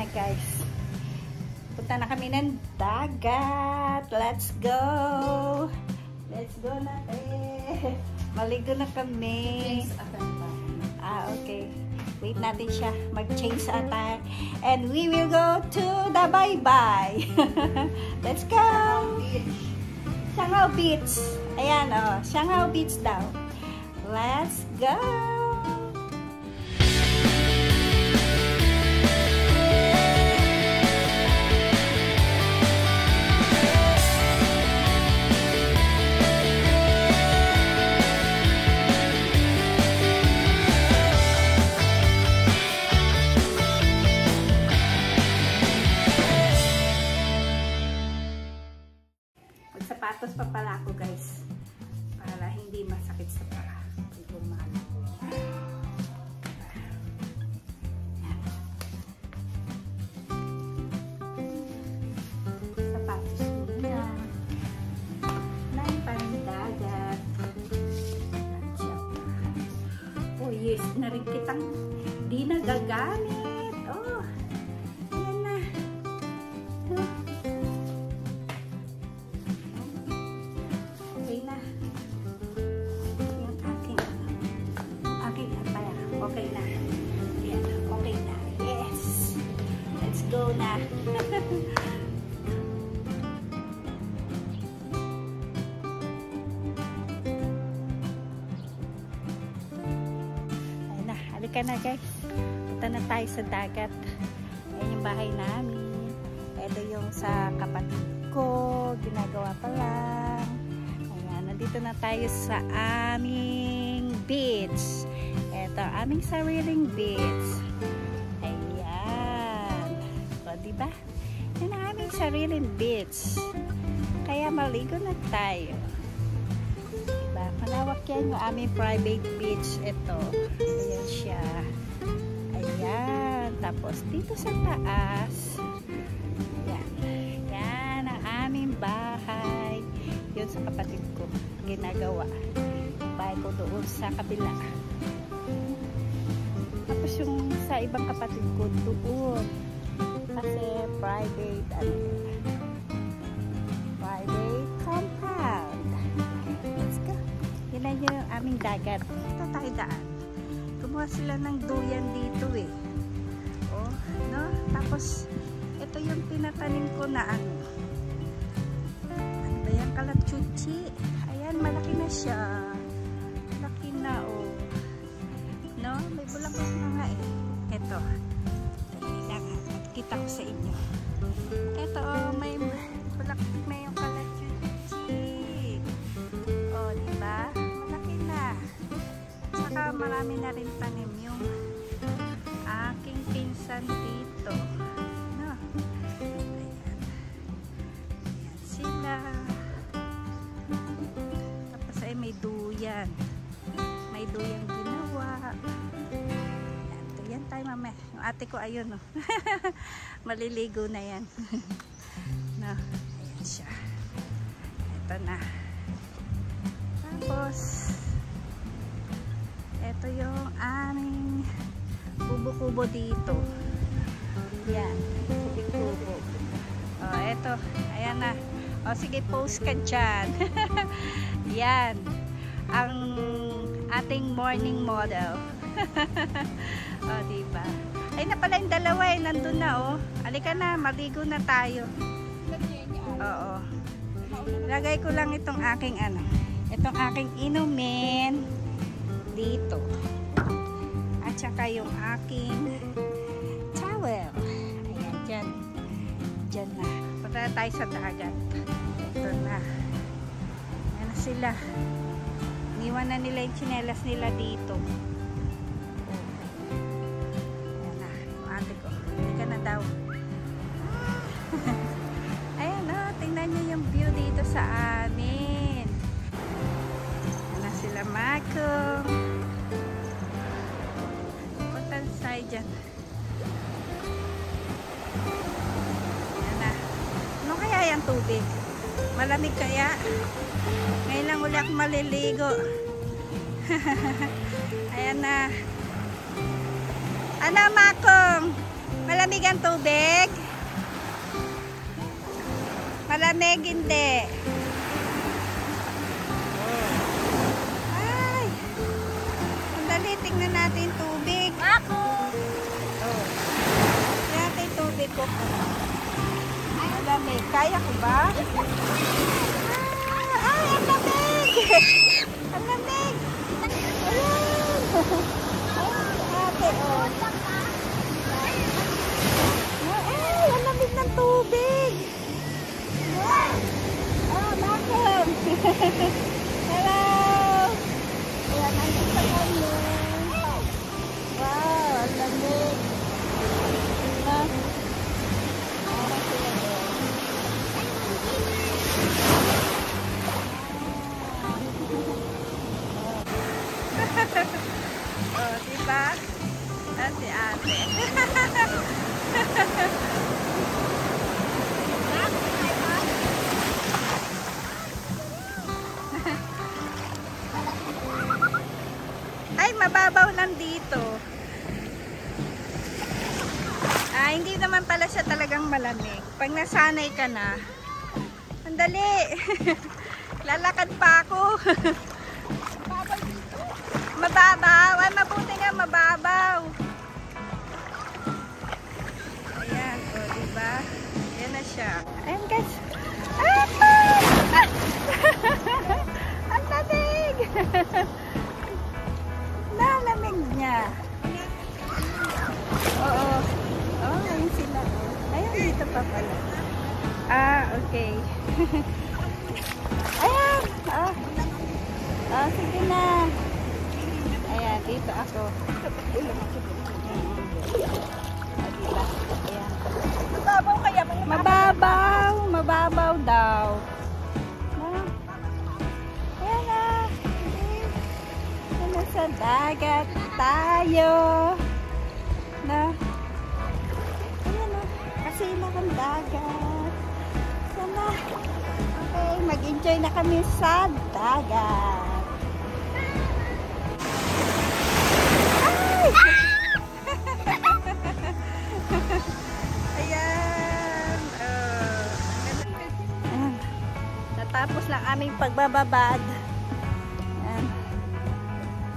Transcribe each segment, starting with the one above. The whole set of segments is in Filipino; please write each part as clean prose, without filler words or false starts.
na guys. Punta na kami ng dagat. Let's go! Let's go na maligo na kami. Okay. Wait natin siya. Mag-change attire. And we will go to the bye-bye. Let's go! Siangao Beach. Ayan, oh. Siangao Beach daw. Let's go! Sapatos pa pala ako guys para hindi masakit sa paa. Sapatos nila na pandagat. Oh yes, narin kitang di nagagamit. Oh, ayan na. Okay na. Ayan, okay na. Yes! Let's go na. Ayan na. Halika na guys. Punta na tayo sa dagat. Ayan yung bahay namin. Ito yung sa kapatid ko. Ginagawa pa lang. Ayan. Nandito na tayo sa aming beach. Ito, aming sariling beach. Ayan. O, diba? Yan ang aming sariling beach. Kaya maligo na tayo. Diba? Malawak yan yung aming private beach. Ito. Ayan siya. Ayan. Tapos, dito sa taas. Ayan. Yan ang aming bahay. Yun sa kapatid ko. Ginagawa. Bahay ko doon sa kabila. Tapos yung sa ibang kapatid ko doon kasi private private compound. Let's go. Yun na yung aming dagat. Ito tayo daan. Kumuha sila ng duyan dito eh. Oh, no? Tapos ito yung tinatanim ko na ano ba yan? Kalachuchi. Ayan, malaki na siya. Malaki na oh. No? May bulaklak na nga eh. Ito. Kita ko sa inyo. Ito oh, may bulaklak na yung kalachuchi. Oh, diba? Malaki na. Saka marami na rin tanim yung aking pinsan dito. No? Ayan. Ayan sila. Tapos ay may duyan. May duyang ginawa. Ayan, duyan tayo mamaya. Yung ate ko ayun, no. Maliligo na yan. No, ayan siya. Ito na. Tapos, ito yung aming kubo-kubo dito. Yan, kubo-kubo. O, ito. Ayan na. O, sige, post ka dyan. Yan. Ang ating morning model. O, diba? Ay na pala yung dalawa eh. Nandun na oh. Halika na, maligo na tayo. Oo. Lagay ko lang itong aking ano. Itong aking inumin dito. At saka yung aking towel. Ayan, dyan. Dyan na. Punta na tayo sa dagat. Ito na. Ayan na sila. Iniwan na nila yung tsinelas nila dito. Ayan na. Yung ate ko. Hindi ka na daw. Ayan o. Tingnan nyo yung view dito sa amin. Ayan na sila Marco. Punta tayo dyan. Ayan na. Ano kaya yung tubig? Malamig kaya? Ngayon lang uli ako maliligo. Ayan na. Ano, Makong? Malamig ang tubig? Malamig hindi. Ay! Sandali, tingnan natin yung tubig. Ako! Oh. Tingnan natin yung tubig ko. Malamig. Kaya ko ba? Ay, ang lamig! Ang lamig! Ayan! Ate, oh. Ay, ang lamig ng tubig! Oh, welcome! Hello! Ayan, nandito sa kami. Wow, ang lamig! Oh, diba? Si ate. Ay, mababaw lang dito. Hindi naman pala siya talagang malamig. Pag nasanay ka na, andali. Lalakad pa ako. Mababaw. Ay, mabuti nga mababaw. Ayan, o, diba? Ayan na siya. Ayan, guys. Ah! Ang lamig! Nalamig niya. Oo. Oh, ayun sila. Ayun, dito pa pala. Okay. Ayan. Sige na. Ayan, dito ako. Diba? Ayan. Mababaw kaya? Mababaw. Mababaw daw. Ayan na. Nasa dagat tayo. Na. Ayan na. Kasilang ang dagat. Sana. Okay, mag-enjoy na kami sa dagat. Ayan. Natapos lang aming pagbababad. Ayan.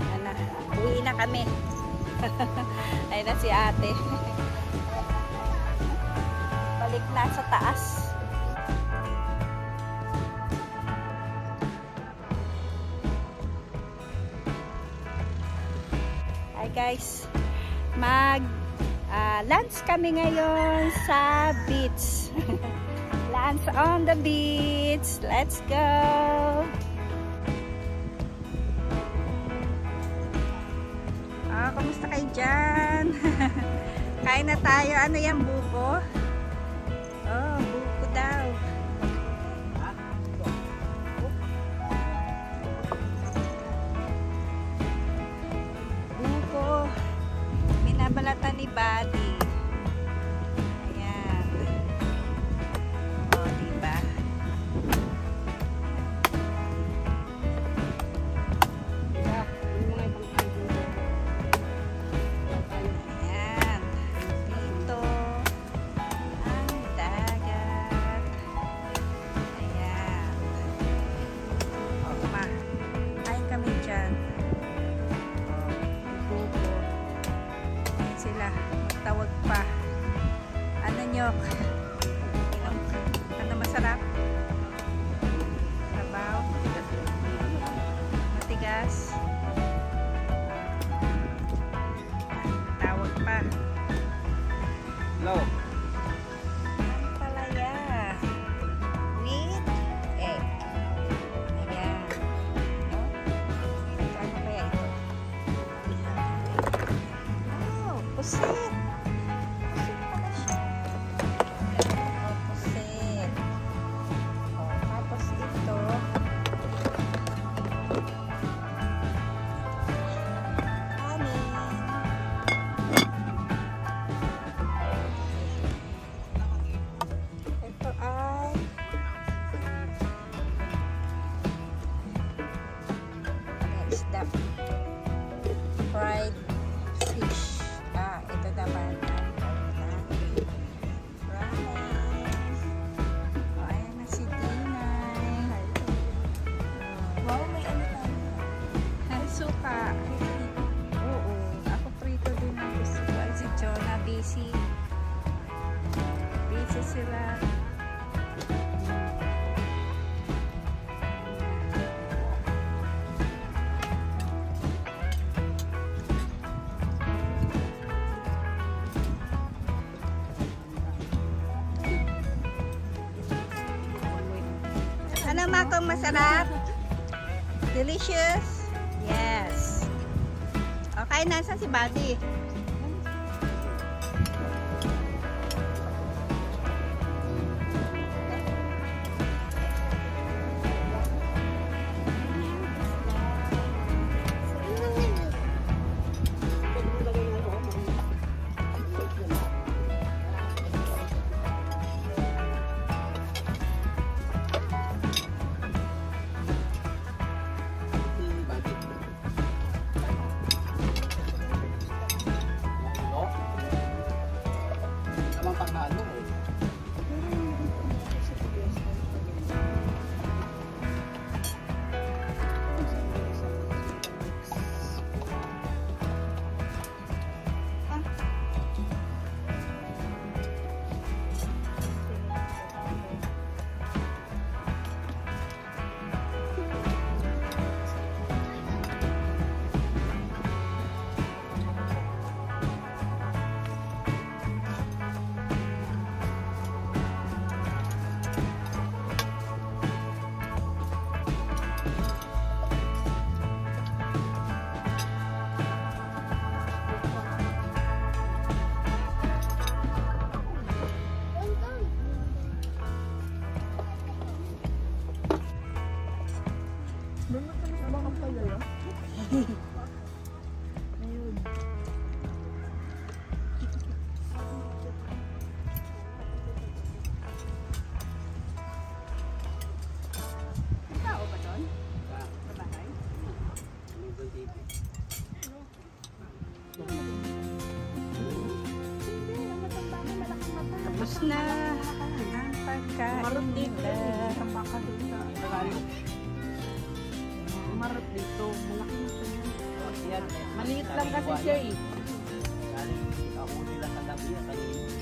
Ayan na. Uwi na kami. Ayan na si ate. Balik na sa taas. Hi guys. Lunch kami ngayon sa beach. Lunch on the beach. Let's go. Kamusta kayo dyan? Kain na tayo. Ano yan, buko? Oh, buko daw. Buko. Binabalatan ni Buddy. Ayan. Oh, diba? Ayan. Dito ang dagat. Ayan. Oh, ma. Kain kami dyan. Buko. Ayan sila. Magtawag pa. Ano nyo? Ano masarap? Sabaw? Matigas? Tawag pa. Hello. Palaya. With egg. Ayan. No? Ano kaya ito? Oh, pusit. Pusit pala siya. Oh, pusit. Oh, tapos ito. Kanin. sila. Ano makong masarap? Delicious? Yes. Okay, nasa si Buddy? Tapos na ang pagkain nila. Marot dito. Malaki na ito. Maliit lang kasi siya eh. Ako nila sa gabi.